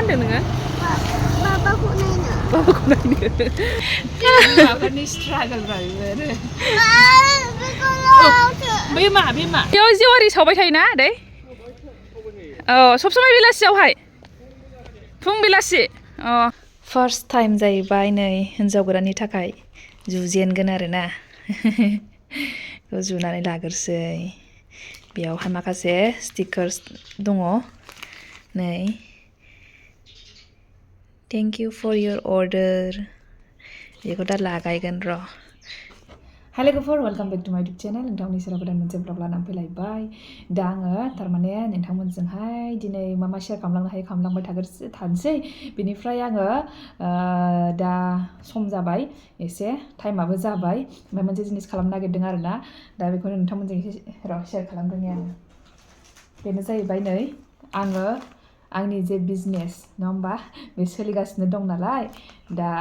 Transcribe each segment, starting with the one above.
होनदों नोङो babakhou nainw बाबाखौ नायनो माबानि स्ट्रागल जायो बे मा बेयाव जेवारि सावबाय थायोना आदै औ सब समाय बेलासियावहाय फुं बेलासि अ फार्स्ट टाइम जाहैबाय नै हिन्जाव गोदाननि थाखाय जुजेनगोन आरोना बेखौ जुनानै लाग्रोसै बेयावहाय माखासे स्टिकार्स दङ नै thank you for your order बेखौ दा लागायगोन र' हाय लोगोफोर वेलकाम बेक टु माय इउटुब चेनेल नोंथांमोननि सेराव गोदान मोनसे ब्लग लानानै फैलायबाय दा आङो थारमाने नोंथांमोनजोंहाय दिनै मा शेयार खालामलांनो हायो खालामलांबाय थानोसै बेनिफ्राय आङो दा सम जाबाय एसे टाइमाबो जाबाय ओमफ्राय मोनसे जिनिस खालामनो नागिरदों आरोना दा बेखौनो नोंथांमोनजों एसे शेयार खालामदों आङो बेनो जाहैबाय नै आङो आंनि जे बिजनेस नङा होमबा बे सोलिगासिनो दं नालाय दा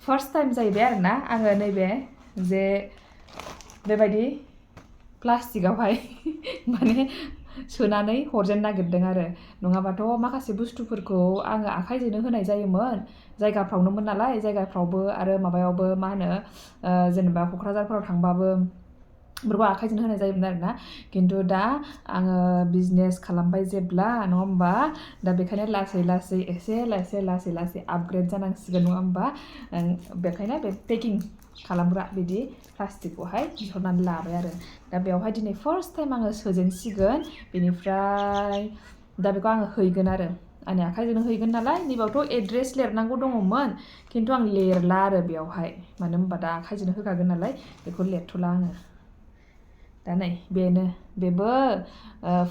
फार्स्ट टाइम जाहैबाय आरोना आङो नैबे जे बेबायदि प्लास्टिकआवहाय माने सोनानै हरजेननो नागिरदों आरो नङाबाथ' माखासे बुस्थुफोरखौ आङो आखाइजोंनो होनाय जायोमोन जायगाफ्रावनोमोन नालाय जायगाफ्रावबो आरो माबायावबो मा होनो जेनेबा क'क्राझारफोराव थांबाबो बेफोरखौ आखाइजों होनाय जायोमोन आरोना खिन्थु दा आङो बिजनेस खालामबाय जेब्ला नङा होमबा दा बेखायनो लासै लासै आपग्रेड जानांसिगोन नङा होमबा बेखायनो बे पेकिं खालामग्रा बिदि प्लास्टिकखौहाय बिहरनानै लाबाय आरो दा बेवहाय दिनै फार्स्ट टाइम आङो सोजेनसिगोन बेनिफ्राय दा बेखौ आङो हैगोन आरो आंनि आखाइजोंनो हैगोन नालाय नैबावथ' एड्रेस लिरनांगौ दङमोन खिन्थु आं लिरला आरो बेवहाय मानो होनबा दा आखाइजोंनो होखागोन नालाय बेखौ लिरथ'ला आङो दा नै बेबो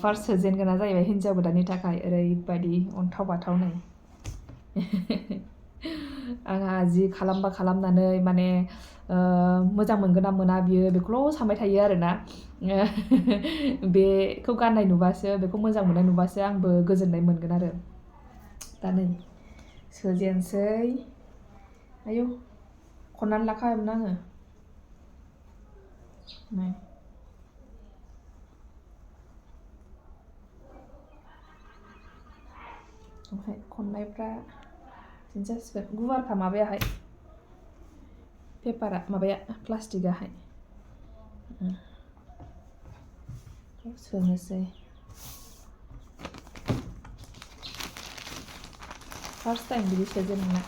फार्स्ट सोजेनगोना जाहैबाय हिन्जाव गोदाननि थाखाय ओरैबायदि अन्थाव बाथाव नै आंहा जि खालामनानै माने मोजां मोनगोन ना मोना बियो बेखौल' सानबाय थायो आरोना बेखौ गाननाय नुबासो बेखौ मोजां मोननाय नुबासो आंबो गोजोननाय मोनगोन आरो दा नै सोजेनसै आयौ खननानै लाखाबायमोन आङो नै ओमफ्राय खननायफ्रा बिदिनो जासिगोन गुवारखा माबायाहाय पेपारा माबाया प्लास्टिकाहाय सोनोसै फार्स्ट टाइम बिदि सोजेननाया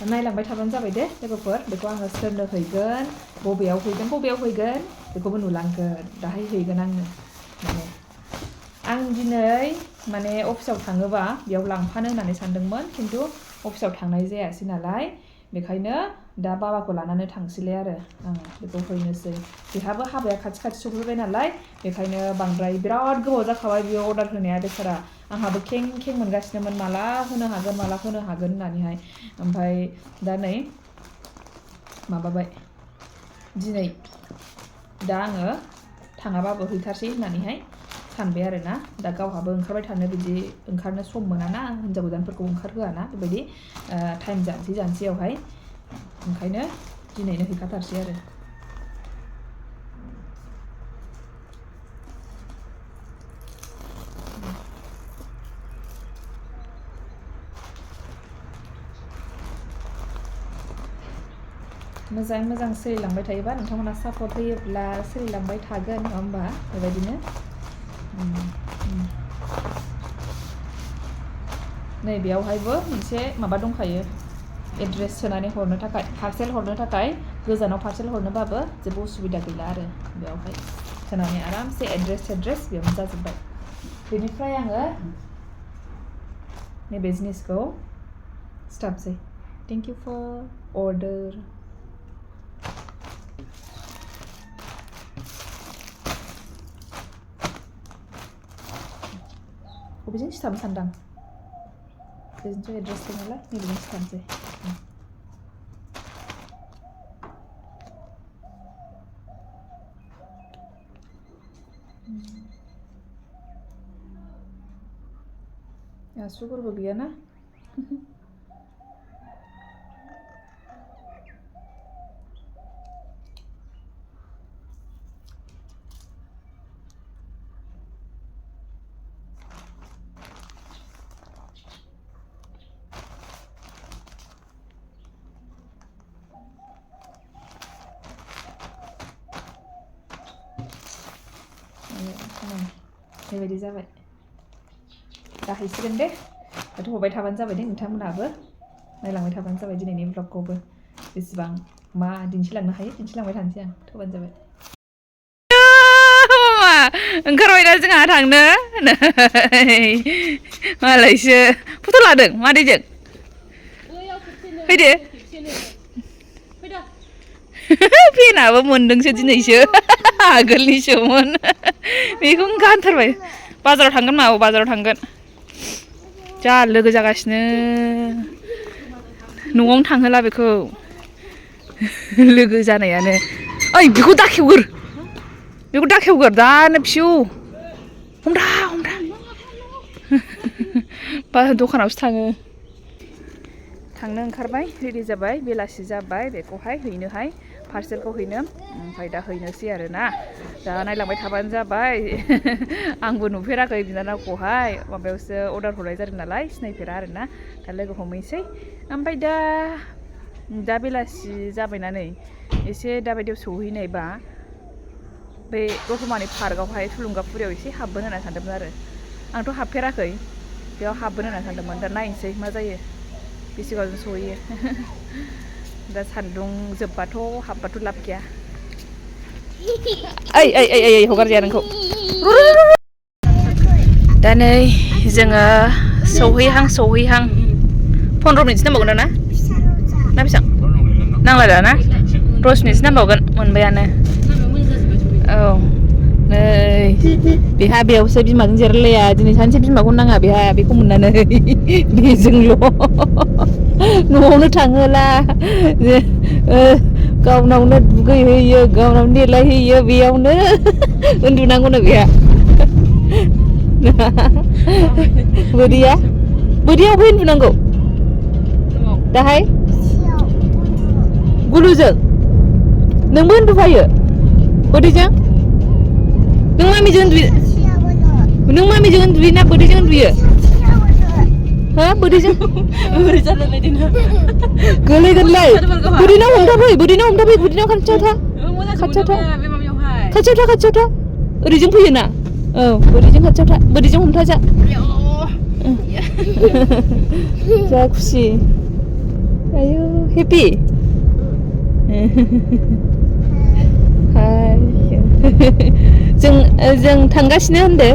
नायलांबाय थाबानो जाबाय दे लोगोफोर बेखौ आङो सोरनो हैगोन बबेयाव हैगोन बेखौबो नुलांगोन दाहाय हैगोन आङो माने आं दिनै माने अफिसाव थाङोबा बेयाव लांफानो होननानै सानदोंमोन खिन्थु अफिसाव थांनाय जायासै नालाय बेखायनो दा बाबाखौ लानानै थांसैलाय आरो आङो बेखौ हैनोसै बेहाबो हाबाया खाथि सफैबाय नालाय बेखायनो बांद्राय बिराद गोबाव जाखाबाय बियो अर्डार होनाया बेसारा आंहाबो खें मोनगासिनोमोन माला होनो हागोन होननानैहाय ओमफ्राय दा नै माबाबाय दिनै दा आङो थाङाबाबो हैथारसै होननानैहाय सानबाय आरोना दा गावहाबो ओंखारबाय थानो बिदि ओंखारनो सम मोनाना हिन्जाव गोदानफोरखौ ओंखारहोआना बेबायदि टाइम जानोसैयावहाय ओंखायनो दिनैनो हैखाथारसै आरो मोजां सोलिलांबाय थायोबा नोंथांमोना सापर्ट होयोब्ला सोलिलांबाय थागोन नङा होमबा बेबायदिनो नै बेयावहायबो मोनसे माबा दंखायो एड्रेस सोनानै हरनो थाखाय पार्सेल हरनो थाखाय गोजानाव पार्सेल हरनोबाबो जेबो उसुबिदा गैला आरो बेयावहाय सोनानै आरामसे एड्रेस बेयावनो जाजोब्बाय बेनिफ्राय आङो नैबे जिनिसखौ सिथाबसै थेंक इउ फर अर्डार बबेजों सिथाबनो सानदां बेजोंथ' एड्रेस दं नालाय नैबेजों सिथाबनोसै आसुगुरबो गैयाना बेबायदि जाबाय जाहैसिगोन दे दाथ' हरबाय थाबानो जाबाय दे नोंथांमोनहाबो नायलांबाय थाबानो जाबाय दिनैनि ब्लगखौबो बेसेबां मा दिन्थिलांनो हायो दिन्थिलांबाय थानोसै आं थोबानो जाबाय ओंखारबायना जोंहा थांनो मालायसो फट' लादों मादैजों फैदो पेनाबो मोनदोंसो दिनैसो आगोलनिसोमोन बेखौ गानथारबाय बाजाराव थांगोन मा बाजाराव थांगोन जा लोगो जागासिनो न'आवनो थांहोला बेखौ लोगो जानायानो ओइ बेखौ दाखेवगोर दानो फिउ हमदा बा दखानावसो थांनो ओंखारबाय रेडि जाबाय बेलासि जाबाय बेखौहाय हैनोहाय पार्सेलखौ हैनो ओमफ्राय दा हैनोसै आरोना दा नायलांबाय थाबानो जाबाय आंबो नुफेराखै बिनानावखौहाय माबायावसो अर्डार हरनाय जादों नालाय सिनायफेरा आरोना दा लोगो हमहैसै ओमफ्राय दा बेलासि जाबायना नै एसे दाबायदियाव सौहैनायबा बे दतमानि पार्कआवहाय थुलुंगाफुरियाव एसे हाबबोनो होनना सानदोंमोन आरो आंथ' हाबफेराखै बेयाव हाबबोनो होनना सानदोंमोन दा नायनोसै मा जायो बेसेबांजों सहैयो दा सान्दुं जोब्बाथ' हाबबाथ' लाब गैया ओइ हगारजाया नोंखौ दा नै जोङो सौहैहां 15 मिनिटसो नांबावगोन ना बेसेबां नांला दा ना 10 मिनिटसो नांबावगोन मोनबायानो औ नै बेहा बेयावसो बिमाजों जिरायलाया दिनै सानसे बिमाखौ नाङा बेहा बेखौ मोननानै बेजोंल' न'आवनो थाङोला गावनावनो दुगैहैयो गावनावनो देलायहैयो बेयावनो उन्दुनांगौनो बेहा बोरियाव फै उन्दुनांगौ दाहाय गुलुजों नोंबो उन्दुफायो बोदैजों नों मामिजों उन्दुयोना बोदैजों उन्दुयो हो बोदैजों गोलैगोनलै बोदैनाव हमथाफै बोदैनाव खाथियाव था ओरैजों फैयोना औ बोदैजों खाथियाव था बोदैजों हमथाजा जा खुसि आयु हेपि जों थांगासिनो होनदो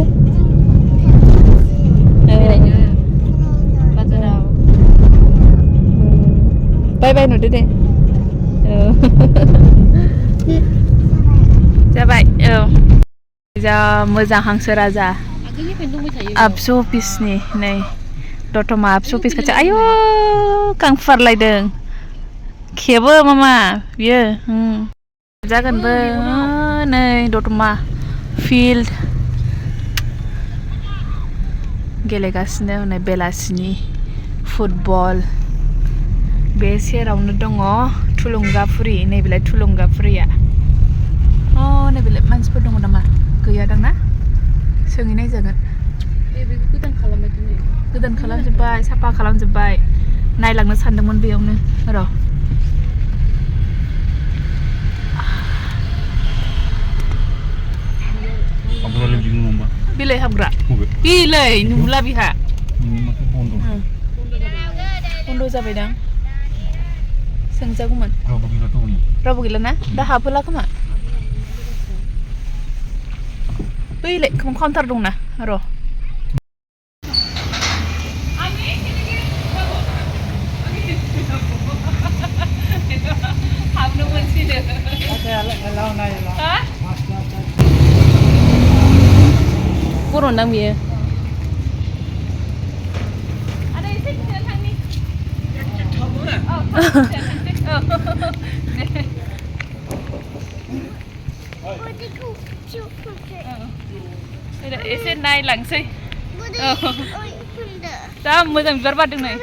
बाजाराव बाय बाय नुदो दे जाबाय औ जा मोजां हांसो राजा आबसु अफिसनि नै दतमा आबसु अफिस खाथि आयु गां फुवारलायदों खेबो मामा बियो जागोनबो नै दतमा फिल्ड गेलेगासिनो हनै बेलासिनि फुटबल बे सेरावनो दङ थुलुंगाफुरि नैबेलाय थुलुंगाफुरिया नैबेलाय मानसिफोर दङ नामा गैया दां ना सोंहैनाय जागोन गोदान खालामजोब्बाय साफा खालामजोब्बाय नायलांनो सानदोंमोन बेयावनो र' बिलाइ हाबग्रा बिलाइ नुला बिहा बन्द' जाबायदां सोंजागौमोन रावबो गैला ना दा हाबहोला खोमा बैलाय काउन्टार दंना र' हाबनो मोनसैनो बर'नदां बियो एसे नायलांसै जा मोजां बिबार बारदों नै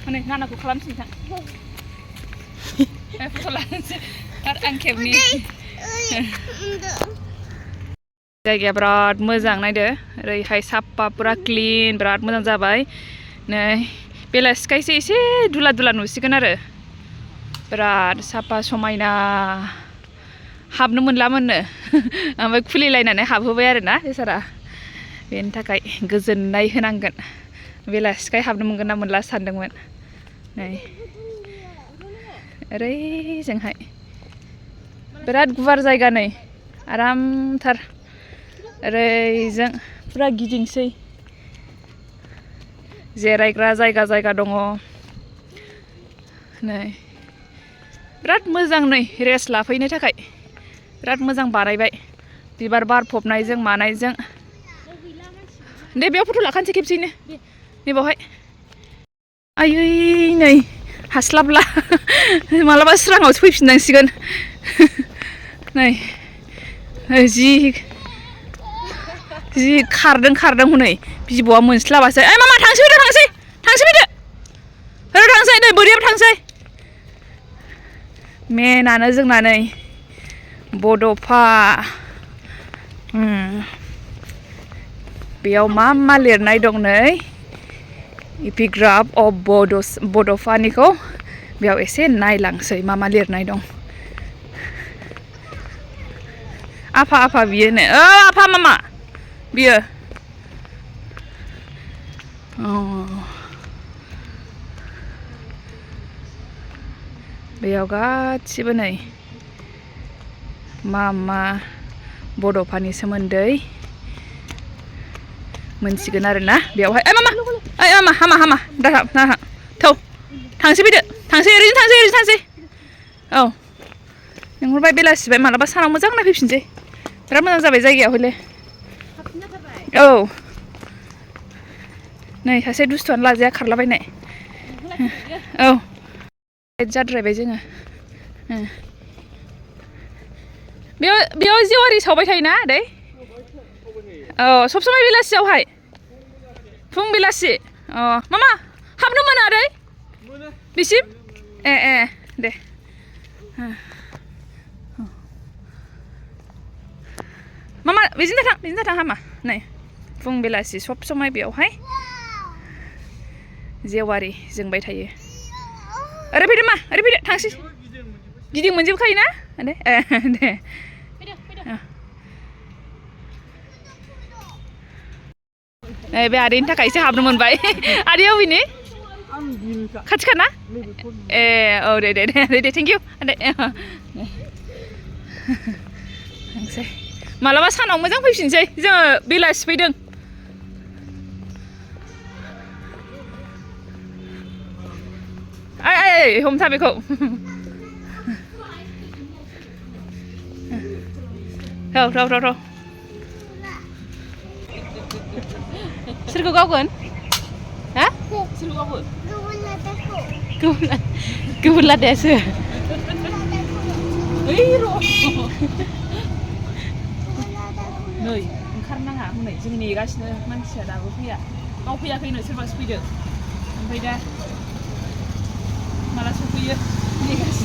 नै नानाखौ खालामसै नोंथां फट' लानोसै आरो आं खेबनि जायगाया बिराद मोजां नायदो ओरैहाय साफा पुरा क्लिन बिराद मोजां जाबाय नै बेलासिखायसो एसे दुला दुला नुसिगोन आरो बिराद साफा समायना हाबनो मोनलामोननो ओमफ्राय खुलिलायनानै हाबहोबाय आरोना बेसारा बेनि थाखाय गोजोननाय होनांगोन बेलासिखाय हाबनो मोनगोन ना मोनला सानदोंमोन नै ओरैजोंहाय बिराद गुवार जायगा नै आरामथार ओरैजों पुरा गिदिंसै जिरायग्रा जायगा दङ नै बिराद मोजां नै रेस्ट लाफैनो थाखाय बिराद मोजां बानायबाय बिबार बारफबनायजों मानायजों दे बेयाव फट' लाखानोसै खेबसेयैनो नै बावहाय आयै नै हास्लाबला मालाबा स्राङावसो फैफिननांसिगोन नै जि खारदों हनै बिबौआ मोनस्लाबासै ओइ मामा थांसै फैदो नै बोरियाव थांसै मेनानो जोंना नै बड'फा बेयाव मा लिरनाय दं नै एपिग्राफ अफ बड'फानिखौ बेयाव एसे नायलांसै मा लिरनाय दं आफा बियो नो आफा मामा बियो बेयाव गासिबो नै मा बड'फानि सोमोन्दै मोनसिगोन आरोना बेयावहाय ओइ मामा हामा दाहा थौ थांसै फैदो ओरैनो थांसै औ लिंहरबाय बेलासिबाय मालाबा सानाव मोजां नायफैफिनसै बिराद मोजां जाबाय जायगायाव हले औ नै सासे दुस्थुआनो लाजाया खारलाबायनाय औ जाद्रायबाय जोङो बेयाव जेवारि सावबाय थायोना आदै औ सब समाय बेलासियावहाय फुं बेलासि अ मामा हाबनो मोना आदै बिसिम ए दे मामा बिदिनो थां हामा नै फुं बेलासि सब समाय बेयावहाय जेवारि जोंबाय थायो ओरै फैदो थांसै गिदिं मोनजोबखायोना दे बे आदैनि थाखाय एसे हाबनो मोनबाय आदैया अबेनि खाथिखाना ए औ दे थेंक इउ आदै थांसै मालाबा सानाव मोजां फैफिनसै जोङो बेलासि फैदों ओइ हमथा बेखौ थाव सोरखौ गावगोन हा सोरखौ गावगोन गुबुन लादायासो ओइ र' नै ओंखारनाङा हनै जों नेगासिनो मानसिया दाबो फैया मावफैयाखैनो सोरबासो फैदों ओमफ्राय दा माला सफैयो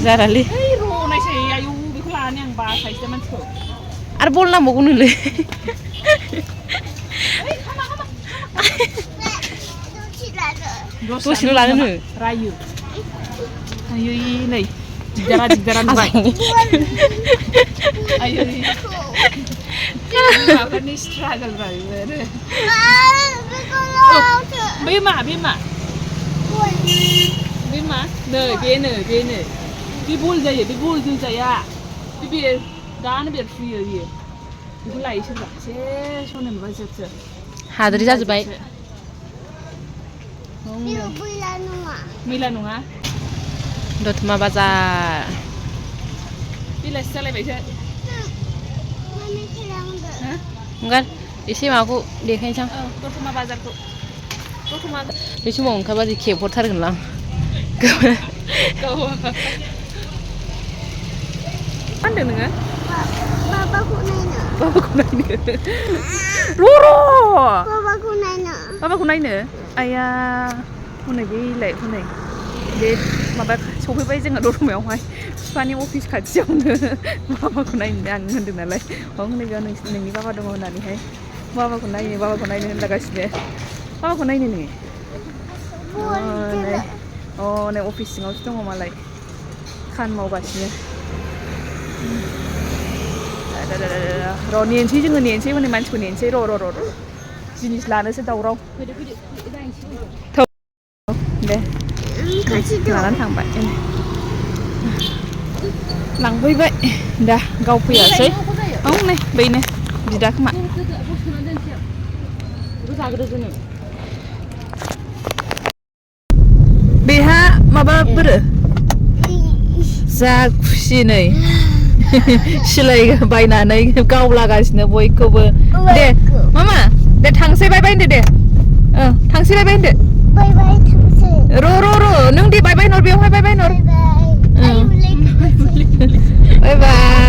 जारालै ओइ र' नायसै आयौ बेखौ लानानै आं बासायसो मानसिखौ आरो बल नांबावगौनोलै दसेल' लानोनो रायो आयै नै दिगदारा नुबाय आयै माबानि स्ट्रागल रायो बे मा बे मा नै बेनो बे बल जायो बे बल जोजाया बे दानो बेरफुयो बियो बेखौ लायो सोरबा एसे सनो नुबाय जोबसो हाद्रि जाजोब्बाय मैला नङा दतमा बाजार बेलासि जालायबायसो ओंखार एसे माबाखौ देखायनोसै आं दतमा बाजारखौ बे समाव ओंखारबा जि खेबहरथारगोन आं मा होनदों नोङो बाबाखौ नायनो बाबाखौ नायनो आया हनै बेलाय हनै बे माबा सफैबाय जोङो दतमायावहाय बिफानि अफिस खाथियावनो बाबाखौ नायनो आं होनदों नालाय हनै बेयाव नोंनि बाबा दङ होननानैहाय बाबाखौ नायनो होनलागासिनो बाबाखौ नायनो नोङो अ नै अफिस सिङावसो दङ मालाय खान मावगासिनो र' नेनसै जोङो नेनसै माने मानसिखौ नेनसै र' जिनिस लानोसो दावराव थौ दे लानानै थांबाय लांफैबाय दा गाव फैयासै औ नै बैनो बिदा खोमा बेहा माबा बोरो जा खुसि नै सिलाय बायनानै गावलागासिनो बयखौबो दे मामा दे थांसै बाय बाय होनदो दे थांसै बाय बाय होनदो बाय बाय थांसै र' नों दे बाय बाय हर बेवहाय बाय बाय हर बाय बाय